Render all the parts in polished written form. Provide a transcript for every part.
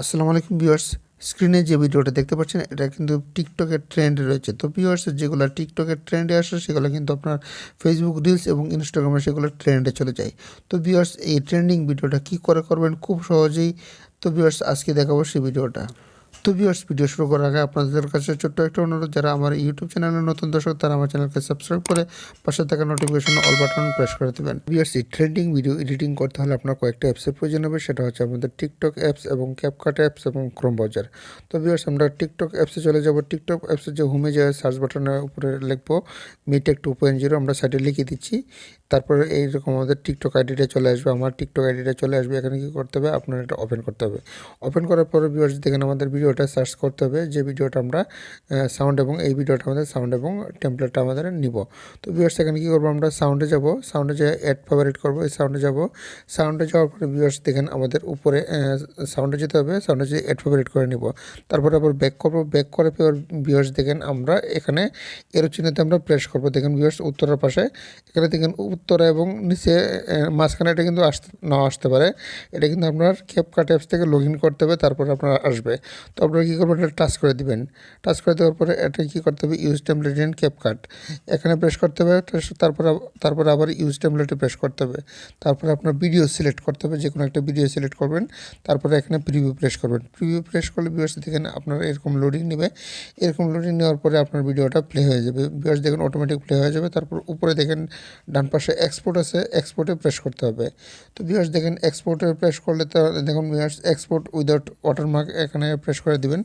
আসসালামু আলাইকুম ভিউয়ার্স, স্ক্রিনে যে ভিডিওটা দেখতে পাচ্ছেন এটা কিন্তু টিকটকের ট্রেন্ডে রয়েছে। তো ভিউয়ার্স, যেগুলো টিকটকের ট্রেন্ডে আসে সেগুলো কিন্তু আপনার ফেসবুক রিলস এবং ইনস্টাগ্রামে সেগুলো ট্রেন্ডে চলে যায়। তো ভিউয়ার্স, এই ট্রেন্ডিং ভিডিওটা কী করে করবেন খুব সহজেই। তো ভিউয়ার্স, আজকে দেখাবো সেই ভিডিওটা। তো ভিউয়ার্স, ভিডিও শুরু করার আগে আপনাদের কাছে ছোট্ট একটা অনুরোধ, যারা আমার ইউটিউব চ্যানেলের নতুন দর্শক তারা আমার চ্যানেলকে সাবস্ক্রাইব করে পাশে থাকা নোটিফিকেশন অল বাটন প্রেস করে দেবেন। ভিউয়ার্স, এই ট্রেন্ডিং ভিডিও এডিটিং করতে হলে আপনার কয়েকটা অ্যাপসের প্রয়োজন হবে। সেটা হচ্ছে আমাদের টিকটক অ্যাপস এবং ক্যাপকাট অ্যাপস এবং ক্রোম ব্রাউজার। তো ভিউয়ার্স, আমরা টিকটক অ্যাপসে চলে যাব। টিকটক অ্যাপসে যে হোমে যায় সার্চ বাটনের উপরে লিখবো মিটেক 2.0, আমরা সাইডে লিখে দিচ্ছি। তারপরে এইরকম আমাদের টিকটক আইডিটা চলে আসবে, আমার টিকটক আইডিটা চলে আসবে। এখানে কী করতে হবে, আপনার এটা ওপেন করতে হবে। ওপেন করার পরে ভিউয়ার্স দেখেন আমাদের ভিডিওটা সার্চ করতে হবে, যে ভিডিওটা আমরা সাউন্ড এবং এই ভিডিওটা আমাদের সাউন্ড এবং টেমপ্লেটটা আমাদের নিব। তো ভিউয়ার্স, এখানে কী করবো, আমরা সাউন্ডে যাব, সাউন্ডে যে অ্যাড ফেভারিট করবো, এই সাউন্ডে যাব। সাউন্ডে যাওয়ার পরে ভিউয়ার্স দেখেন আমাদের উপরে সাউন্ডে যেতে হবে, সাউন্ডে যে অ্যাড ফেভারিট করে নিব। তারপরে আবার ব্যাক করবো, ব্যাক করে পর ভিউয়ার্স দেখেন আমরা এখানে এরো চিহ্নতে আমরা প্রেস করবো। দেখেন ভিউয়ার্স উত্তরের পাশে এখানে দেখেন উত্তরে এবং নিচে মাঝখানে এটা কিন্তু নাও আসতে পারে। এটা কিন্তু আপনার ক্যাপকাট অ্যাপস থেকে লগ ইন করতে হবে, তারপরে আপনার আসবে। তো আপনারা কী করবেন, এটা টাচ করে দিবেন। টাচ করে দেওয়ার পরে এটা কী করতে হবে, ইউজ টেমপ্লেট ইন ক্যাপকাট এখানে প্রেস করতে হবে। তারপরে আবার ইউজ টেমপ্লেটে প্রেস করতে হবে। তারপরে আপনার ভিডিও সিলেক্ট করতে হবে, যে কোনো একটা ভিডিও সিলেক্ট করবেন। তারপরে এখানে প্রিভিউ প্রেস করবেন। প্রিভিউ প্রেস করলে ভিউয়ার্স দেখেন আপনার এরকম লোডিং নেবে। এরকম লোডিং নেওয়ার পরে আপনার ভিডিওটা প্লে হয়ে যাবে। ভিউয়ার্স দেখেন অটোমেটিক প্লে হয়ে যাবে। তারপর উপরে দেখেন ডান পাশে এক্সপোর্ট আছে, এক্সপোর্টে প্রেস করতে হবে। তো ভিউয়ার্স দেখেন এক্সপোর্টে প্রেস করলে তো দেখুন ভিউয়ার্স এক্সপোর্ট উইদাউট ওয়াটারমার্ক এখানে প্রেস করে দিবেন,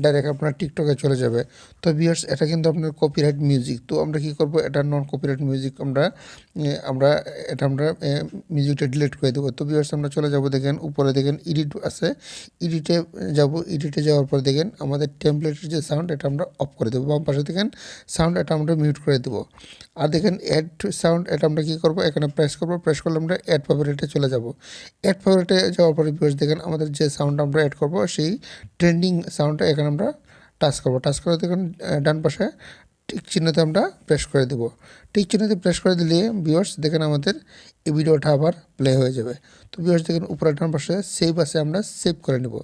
ডাইরেক্ট আপনার টিকটকে চলে যাবে। তো ভিউয়ার্স, এটা কিন্তু আপনার কপিরাইট মিউজিক। তো আমরা কী করবো, এটা নন কপিরাইট মিউজিক, আমরা মিউজিকটা ডিলিট করে দেবো। তো ভিউয়ার্স, আমরা চলে যাব, দেখেন উপরে দেখেন এডিট আছে, এডিটে যাব। এডিটে যাওয়ার পর দেখেন আমাদের টেমপ্লেটের যে সাউন্ড এটা আমরা অফ করে দেবো। বাম পাশে দেখেন সাউন্ড, এটা আমরা মিউট করে দেবো। আর দেখেন অ্যাড সাউন্ড, এটা আমরা কী করবো, এখানে প্রেস করবো। প্রেস করলে আমরা অ্যাড ফেভারিটে চলে যাব। অ্যাড ফেভারিটে যাওয়ার পরে ভিউয়ার্স দেখেন আমাদের যে সাউন্ড আমরা অ্যাড করবো সেই ট্রেন্ডিং সাউন্ডটা এখানে আমরা টাচ করবো। টাচ করে দেখুন ডান পাশে টিক চিহ্নতে আমরা প্রেস করে দেবো। টিক চিহ্নতে প্রেস করে দিলে ভিউয়ার্স দেখেন আমাদের এই ভিডিওটা আবার প্লে হয়ে যাবে। তো ভিউয়ার্স দেখেন উপরে ডান পাশে সেভ আছে, আমরা সেভ করে নেব।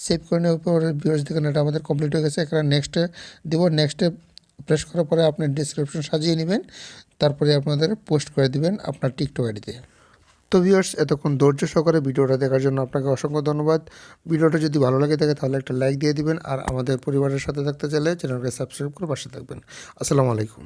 সেভ করে নেওয়ার পরে ভিউয়ার্স দেখেন এটা আমাদের কমপ্লিট হয়ে গেছে। এখানে নেক্সটে দেব। নেক্সটে প্রেস করার পরে আপনি ডেসক্রিপশন সাজিয়ে নেবেন, তারপরে আপনাদের পোস্ট করে দিবেন আপনার টিকটক আইডিতে। তো ভিউয়ার্স, এতক্ষণ ধৈর্য সহকারে ভিডিওটা দেখার জন্য আপনাকে অসংখ্য ধন্যবাদ। ভিডিওটা যদি ভালো লাগে থাকে তাহলে একটা লাইক দিয়ে দিবেন, আর আমাদের পরিবারের সাথে থাকতে চাইলে চ্যানেলকে সাবস্ক্রাইব করে পাশে থাকবেন। আসসালামু আলাইকুম।